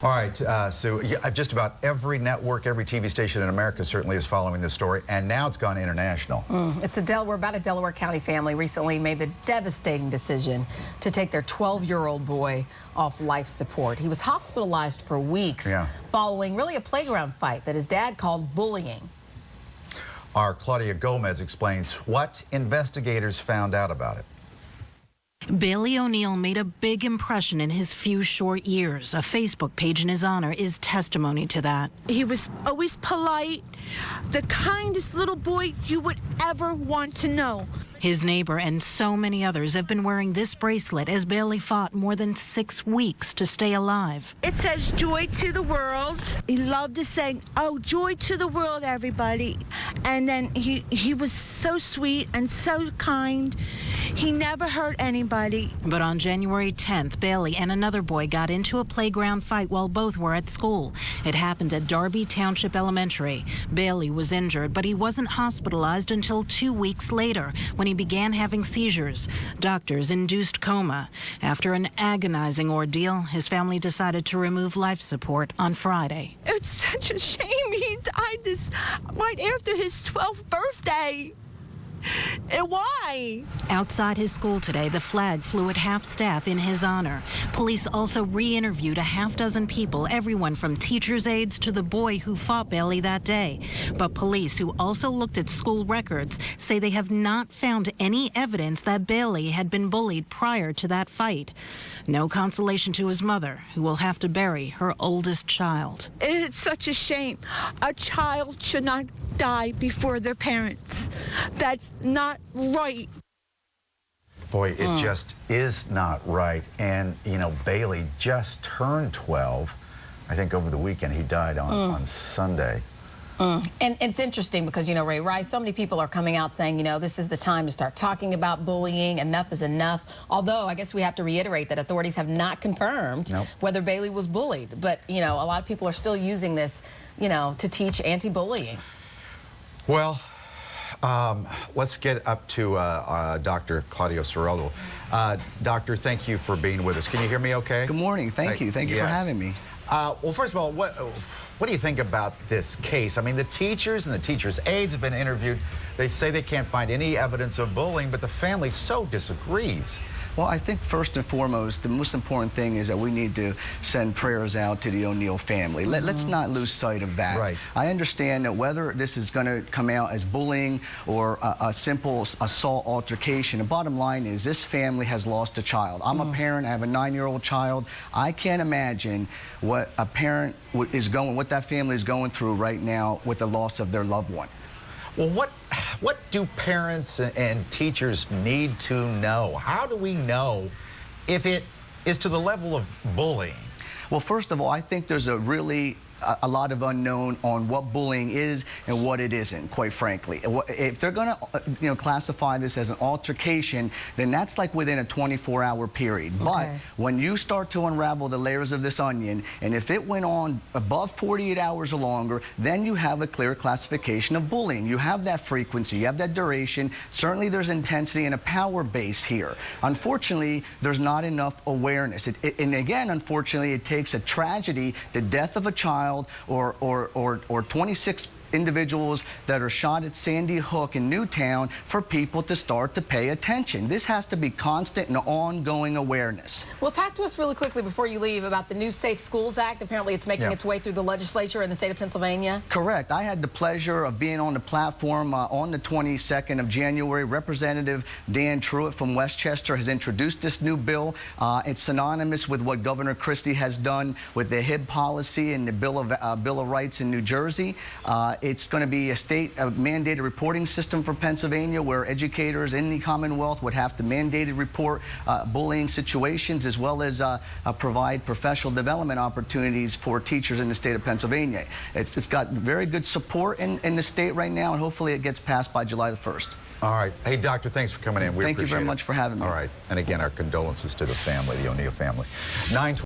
All right, Sue, just about every network, every TV station in America certainly is following this story, and now it's gone international. It's about a Delaware County family recently made the devastating decision to take their 12-year-old boy off life support. He was hospitalized for weeks following really a playground fight that his dad called bullying. Our Claudia Gomez explains what investigators found out about it. Bailey O'Neill made a big impression in his few short years. A Facebook page in his honor is testimony to that. He was always polite, the kindest little boy you would ever want to know. His neighbor and so many others have been wearing this bracelet as Bailey fought more than 6 weeks to stay alive. It says joy to the world. He loved to say, oh, joy to the world, everybody. And then he was so sweet and so kind. He never hurt anybody. But on January 10th, Bailey and another boy got into a playground fight while both were at school. It happened at Darby Township Elementary. Bailey was injured, but he wasn't hospitalized until 2 weeks later when he began having seizures. Doctors induced coma. After an agonizing ordeal, his family decided to remove life support on Friday. It's such a shame he died right after his 12th birthday. And why? Outside his school today, the flag flew at half-staff in his honor. Police also re-interviewed a half-dozen people, everyone from teachers' aides to the boy who fought Bailey that day. But police, who also looked at school records, say they have not found any evidence that Bailey had been bullied prior to that fight. No consolation to his mother, who will have to bury her oldest child. It's such a shame. A child should not die before their parents. That's not right. Boy, it just is not right. And, you know, Bailey just turned 12. I think over the weekend he died on Sunday. And it's interesting because, you know, Ray Rice, so many people are coming out saying, you know, this is the time to start talking about bullying. Enough is enough. Although, I guess we have to reiterate that authorities have not confirmed whether Bailey was bullied. But, you know, a lot of people are still using this, you know, to teach anti-bullying. Well, let's get up to Dr. Claudio Cerullo. Doctor, thank you for being with us. Can you hear me okay? Good morning. Thank you. Thank you for having me. Well, first of all, what do you think about this case? I mean, the teachers and the teachers' aides have been interviewed. They say they can't find any evidence of bullying, but the family so disagrees. Well, I think first and foremost, the most important thing is that we need to send prayers out to the O'Neill family. Let's not lose sight of that. Right. I understand that whether this is going to come out as bullying or a simple assault altercation, the bottom line is this family has lost a child. I'm a parent. I have a 9-year-old child. I can't imagine what a parent what that family is going through right now with the loss of their loved one. Well, what do parents and teachers need to know? How do we know if it is to the level of bullying? Well, first of all, I think there's a lot of unknown on what bullying is and what it isn't, quite frankly. If they're going to classify this as an altercation, then that's like within a 24-hour period. Okay. But when you start to unravel the layers of this onion, and if it went on above 48 hours or longer, then you have a clear classification of bullying. You have that frequency, you have that duration. Certainly there's intensity and a power base here. Unfortunately, there's not enough awareness. And again, unfortunately, it takes a tragedy, the death of a child, or 26 individuals that are shot at Sandy Hook in Newtown for people to start to pay attention. This has to be constant and ongoing awareness. Well, talk to us really quickly before you leave about the new Safe Schools Act. Apparently it's making its way through the legislature in the state of Pennsylvania. Correct. I had the pleasure of being on the platform on the 22nd of January. Representative Dan Truitt from Westchester has introduced this new bill. It's synonymous with what Governor Christie has done with the HIB policy and the Bill of Rights in New Jersey. It's going to be a state mandated reporting system for Pennsylvania where educators in the Commonwealth would have to mandated report bullying situations as well as provide professional development opportunities for teachers in the state of Pennsylvania. It's got very good support in the state right now, and hopefully it gets passed by July the 1st. All right. Hey, Doctor, thanks for coming in. We appreciate it. Thank you very much for having me. All right. And again, our condolences to the family, the O'Neill family.